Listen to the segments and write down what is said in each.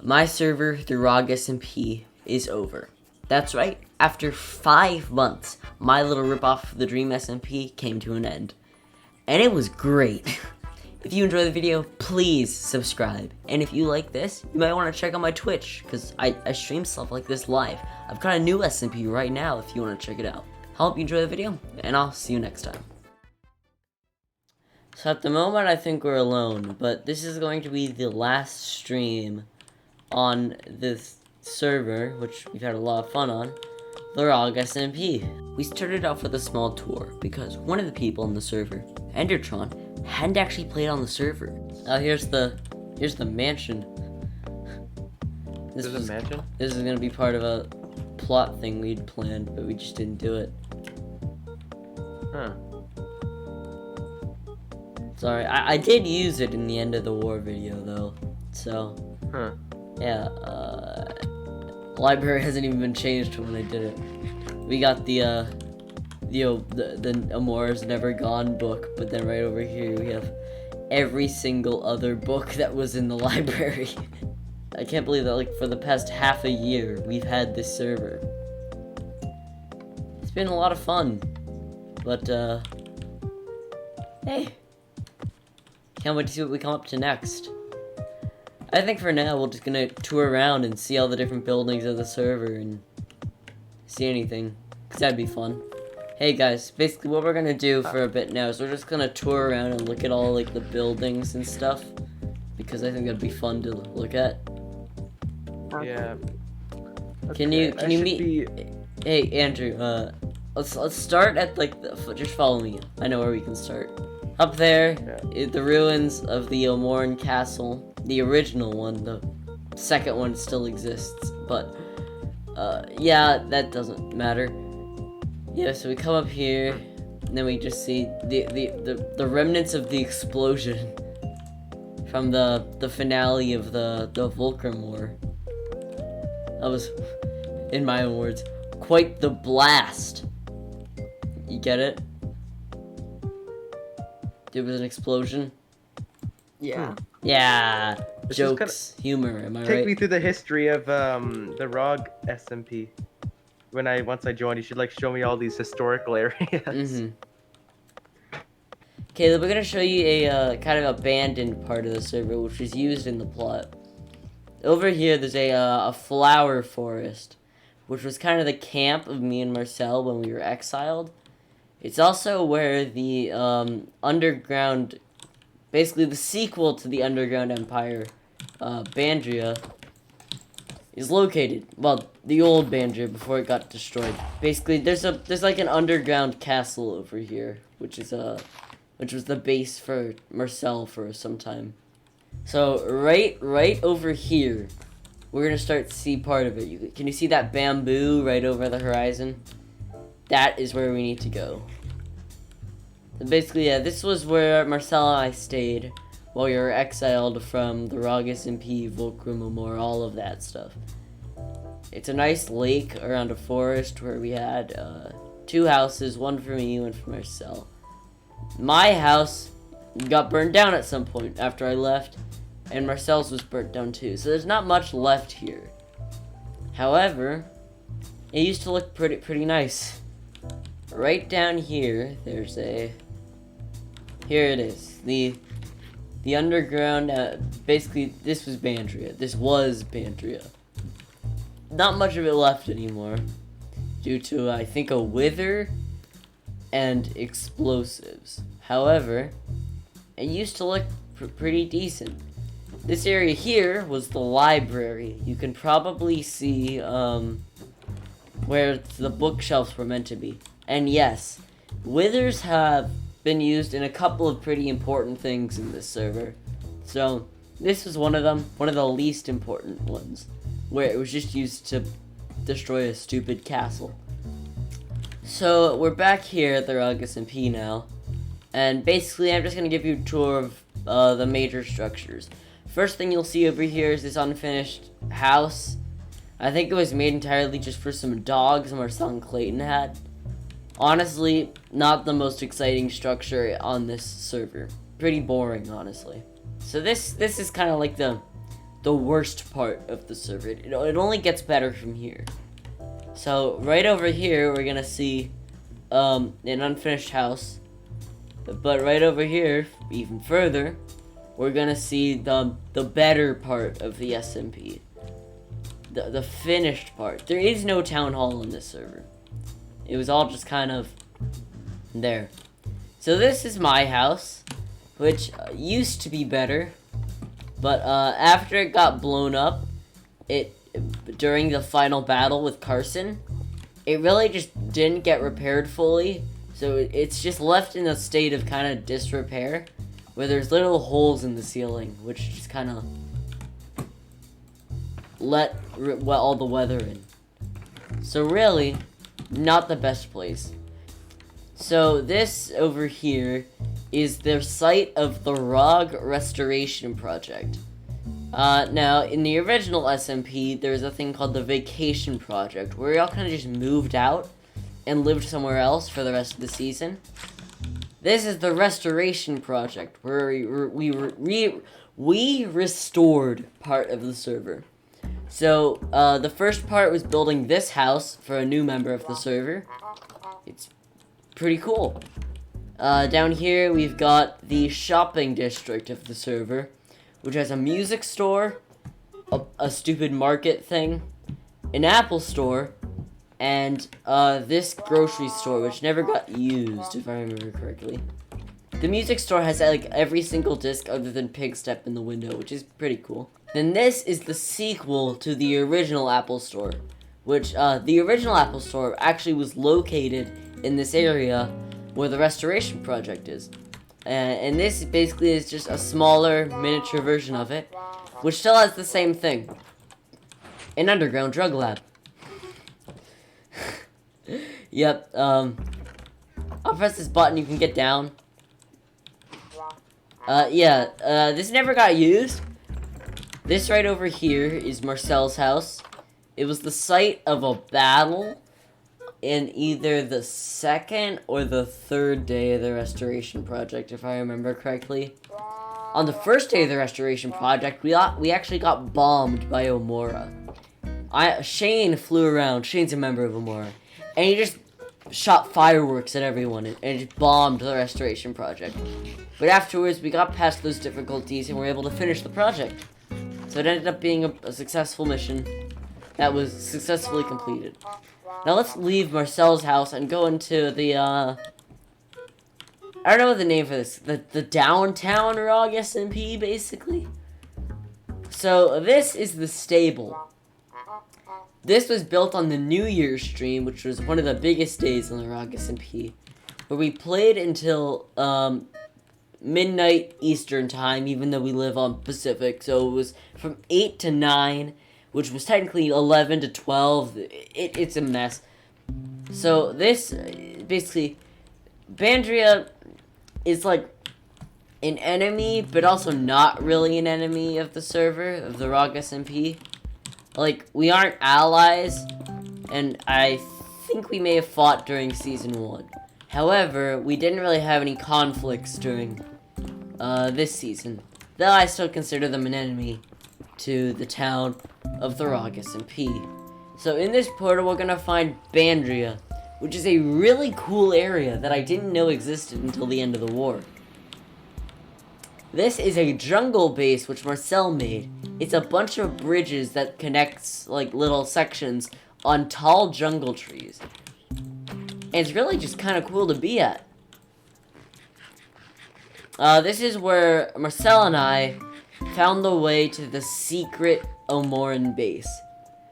My server, the RoG SMP, is over. That's right, after 5 months, my little ripoff of the Dream SMP came to an end. And it was great. If you enjoyed the video, please subscribe. And if you like this, you might want to check out my Twitch, because I stream stuff like this live. I've got a new SMP right now if you want to check it out. I hope you enjoy the video, and I'll see you next time. So at the moment, I think we're alone, but this is going to be the last stream on this server, which we've had a lot of fun on, the RoG SMP. We started off with a small tour, because one of the people on the server, Endertron, hadn't actually played on the server. Here's the mansion. This is a mansion? This is gonna be part of a plot thing we'd planned, but we just didn't do it. Huh. Sorry, I did use it in the end of the war video though, so. Huh. Yeah, library hasn't even been changed from when I did it. We got the Amora's Never Gone book, but then right over here we have every single other book that was in the library. I can't believe that, like, for the past half a year, we've had this server. It's been a lot of fun, but, hey. Can't wait to see what we come up to next. I think for now, we're just gonna tour around and see all the different buildings of the server and see anything, because that'd be fun. Hey guys, basically what we're gonna do for a bit now is we're just gonna tour around and look at all, like, the buildings and stuff, because I think that'd be fun to look at. Yeah. Can you meet? Hey Andrew, let's start at, like, just follow me. I know where we can start. Up there, the ruins of the Omoran Castle. The original one, the second one still exists, but, yeah, that doesn't matter. Yeah, so we come up here, and then we just see the remnants of the explosion from the finale of the Vulcan War. That was, in my own words, quite the blast. You get it? There was an explosion. Yeah. Yeah. This Jokes, humor, am I right? Take me through the history of the RoG SMP. Once I joined, you should, like, show me all these historical areas. Okay, we're gonna show you a kind of abandoned part of the server, which was used in the plot. Over here, there's a flower forest, which was kind of the camp of me and Marcel when we were exiled. It's also where the underground, basically the sequel to the Underground Empire, Bandria, is located. Well, the old Bandria before it got destroyed. Basically, there's like an underground castle over here, which was the base for Marcel for some time. So right over here, we're gonna start to see part of it. Can you see that bamboo right over the horizon? That is where we need to go. So basically, yeah, this was where Marcel and I stayed while we were exiled from the RoG SMP, Volcrum, all of that stuff. It's a nice lake around a forest where we had 2 houses, one for me, one for Marcel. My house got burned down at some point after I left, and Marcel's was burnt down too, so there's not much left here. However, it used to look pretty nice. Right down here, there's here it is, the underground, basically, this was Bandria. Not much of it left anymore, due to, I think, a wither and explosives. However, it used to look pretty decent. This area here was the library. You can probably see, where the bookshelves were meant to be. And yes, withers have been used in a couple of pretty important things in this server. So, this was one of them, one of the least important ones, where it was just used to destroy a stupid castle. So, we're back here at the RoG SMP now, and basically I'm just going to give you a tour of the major structures. First thing you'll see over here is this unfinished house. I think it was made entirely just for some dogs Marcel and Clayton had. Honestly, not the most exciting structure on this server. Pretty boring, honestly. So this is kind of like the the worst part of the server. It only gets better from here. So right over here, we're gonna see an unfinished house. But right over here, even further, we're gonna see the better part of the SMP. The finished part. There is no town hall in this server. It was all just kind of there. So this is my house, which used to be better, but after it got blown up, during the final battle with Carson, it really just didn't get repaired fully. So it's just left in a state of kind of disrepair, where there's little holes in the ceiling, which just kind of let all the weather in. So really, not the best place. So this over here is the site of the RoG Restoration Project. Now, in the original SMP, there was a thing called the Vacation Project, where we all kind of just moved out and lived somewhere else for the rest of the season. This is the Restoration Project, where we restored part of the server. So, the first part was building this house for a new member of the server. It's pretty cool. Down here, we've got the shopping district of the server, which has a music store, a stupid market thing, an Apple store, and this grocery store, which never got used, if I remember correctly. The music store has like every single disc other than Pig Step in the window, which is pretty cool. Then this is the sequel to the original Apple store, which the original Apple store actually was located in this area where the restoration project is. And this basically is just a smaller, miniature version of it, which still has the same thing. An underground drug lab. Yep, I'll press this button, you can get down. This never got used. This right over here is Marcel's house. It was the site of a battle in either the second or the third day of the restoration project, if I remember correctly. On the first day of the restoration project, we actually got bombed by Omora. Shane flew around. Shane's a member of Omora, and he just shot fireworks at everyone and just bombed the restoration project. But afterwards, we got past those difficulties and were able to finish the project. So it ended up being a successful mission that was successfully completed. Now let's leave Marcel's house and go into the, I don't know what the name for this, the downtown RoG SMP, basically. So this is the stable. This was built on the New Year's stream, which was one of the biggest days on the RoG SMP, where we played until, midnight Eastern time, even though we live on Pacific, so it was from 8 to 9, which was technically 11 to 12. It's a mess. So this, basically, Bandria is like an enemy, but also not really an enemy of the server, of the RoG SMP. Like, we aren't allies, and I think we may have fought during Season 1. However, we didn't really have any conflicts during this season, though I still consider them an enemy to the town of the RoG SMP. So in this portal, we're gonna find Bandria, which is a really cool area that I didn't know existed until the end of the war. This is a jungle base which Marcel made. It's a bunch of bridges that connects like little sections on tall jungle trees. And it's really just kind of cool to be at. This is where Marcel and I found the way to the secret Omoran base,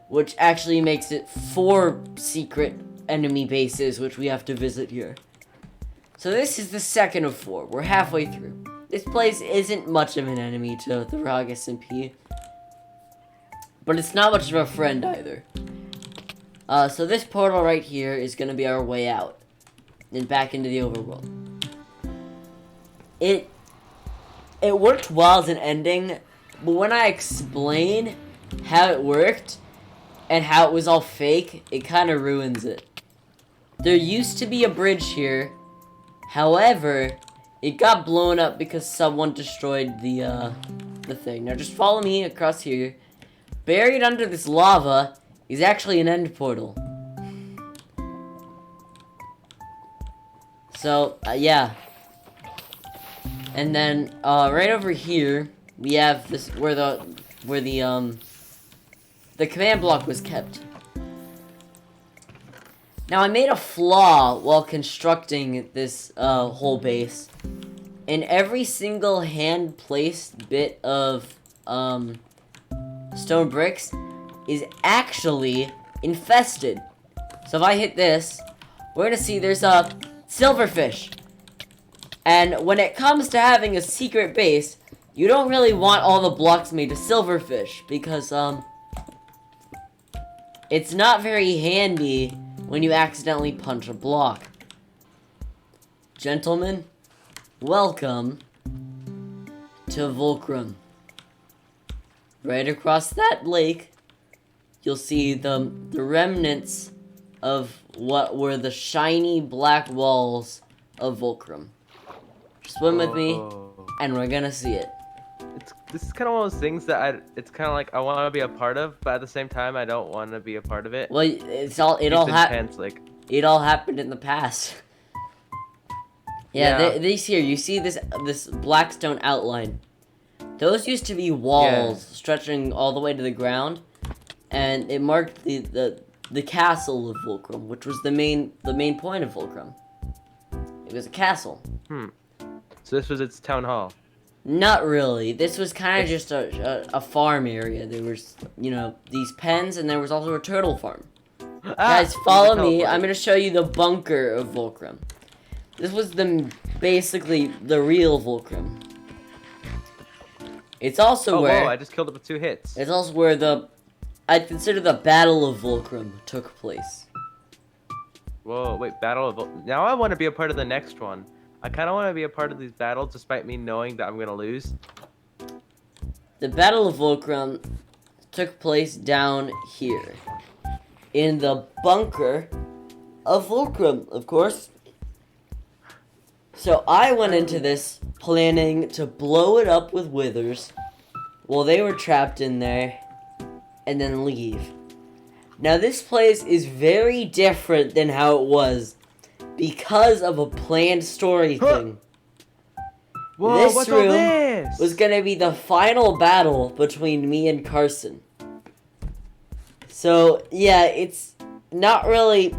which actually makes it 4 secret enemy bases which we have to visit here. So this is the second of 4. We're halfway through. This place isn't much of an enemy to the RoG SMP, but it's not much of a friend either. So this portal right here is going to be our way out and back into the overworld. It worked well as an ending, but when I explain how it worked and how it was all fake, it kind of ruins it. There used to be a bridge here, however, it got blown up because someone destroyed the the thing. Now just follow me across here. Buried under this lava is actually an end portal. So, yeah. And then, right over here, we have this, where the command block was kept. Now, I made a flaw while constructing this, whole base. And every single hand-placed bit of, stone bricks is actually infested. So if I hit this, we're gonna see there's a silverfish. And when it comes to having a secret base, you don't really want all the blocks made of silverfish because, it's not very handy when you accidentally punch a block. Gentlemen, welcome to Volcrum. Right across that lake, you'll see the remnants of what were the shiny black walls of Volcrum. Swim with me, and we're gonna see it. This is kind of one of those things that it's kind of like I want to be a part of, but at the same time I don't want to be a part of it. Well, it all happened. Like, it all happened in the past. Yeah, these here, you see this blackstone outline. Those used to be walls stretching all the way to the ground, and it marked the castle of Volcrum, which was the main point of Volcrum. It was a castle. So this was its town hall. Not really. This was kind of just a farm area. There was, these pens, and there was also a turtle farm. Guys, follow me. I'm going to show you the bunker of Volcrum. This was basically the real Volcrum. It's also where... whoa, I just killed it with 2 hits. It's also where I consider the Battle of Volcrum took place. Whoa, wait, Battle of Volcrum. Now I want to be a part of the next one. I kind of want to be a part of these battles despite me knowing that I'm going to lose. The Battle of Volcrum took place down here. In the bunker of Volcrum, of course. So I went into this planning to blow it up with withers while they were trapped in there and then leave. Now this place is very different than how it was because of a planned story thing. Whoa, this what's room all this? was gonna be the final battle between me and Carson. So yeah, it's not really.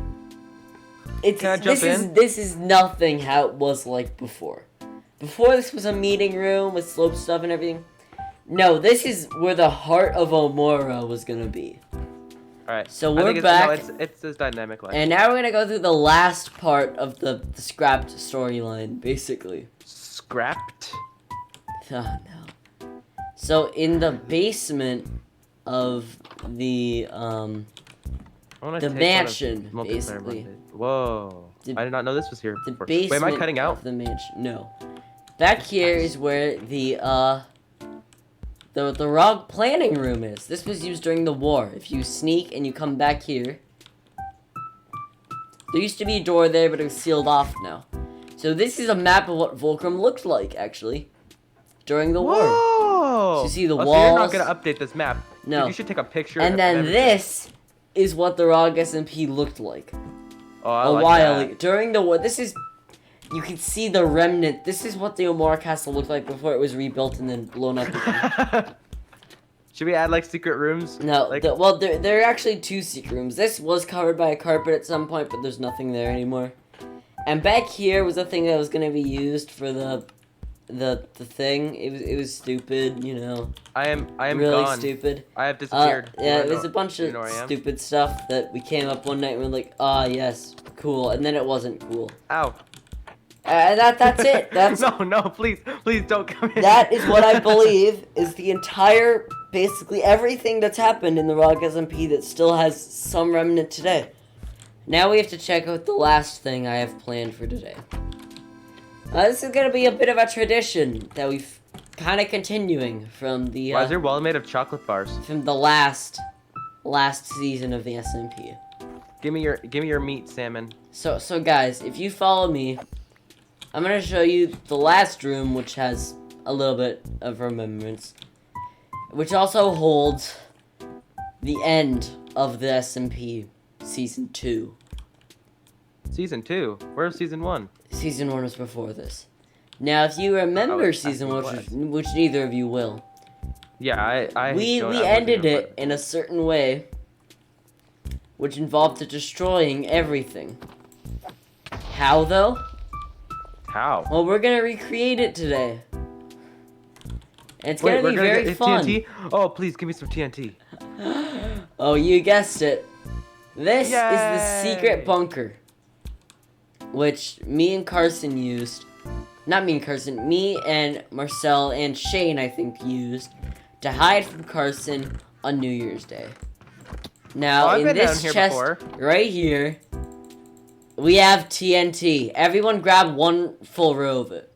This is nothing how it was like before. Before this was a meeting room with slope stuff and everything. No, this is where the heart of Omora was gonna be. Alright. So we're back. It's this dynamic life. And now we're gonna go through the last part of the scrapped storyline, basically. Scrapped? Oh no. So in the basement of the mansion, basically. Whoa. I did not know this was here before. Wait, am I cutting out? Of the mansion. No. Back here is where the RoG planning room is. This was used during the war. If you sneak and you come back here. There used to be a door there, but it was sealed off now. So this is a map of what Volcrum looked like, actually. During the war. So you see the walls. So you're not going to update this map. No. You should take a picture. And then this is what the RoG SMP looked like. Oh, I a like while that. during the war. This is, you can see the remnant. This is what the Omora Castle looked like before it was rebuilt and then blown up again. Should we add like secret rooms? No, like... there are actually 2 secret rooms. This was covered by a carpet at some point, but there's nothing there anymore. And back here was a thing that was gonna be used for the thing. It was stupid, you know. I am really gone. Stupid. I have disappeared. Yeah, it was a bunch of stupid stuff that we came up one night and we're like, yes, cool, and then it wasn't cool. Ow. That's it. That's no, please don't come in. That is what I believe is the entire, basically everything that's happened in the RoG SMP that still has some remnant today. Now we have to check out the last thing I have planned for today. This is gonna be a bit of a tradition that we've kind of continuing from the. Why is your wall made of chocolate bars? From the last season of the SMP. Give me your meat, salmon. So guys, if you follow me, I'm gonna show you the last room, which has a little bit of remembrance. which also holds the end of the SMP Season 2. Season 2? Where's Season 1? Season 1 was before this. Now, if you remember Oh, Season I 1, think which neither of you will, Yeah, we wasn't ended gonna it in a certain way, which involved it destroying everything. How, though? How? Well, we're gonna recreate it today. And it's Wait, gonna we're be gonna very get fun. TNT? Oh, please give me some TNT. Oh, you guessed it. This is the Yay! secret bunker, which me and Carson used. Not me and Carson, me and Marcel and Shane, I think, used to hide from Carson on New Year's Day. Now, I've in been down this here chest before. right here, we have TNT. Everyone grab one full row of it.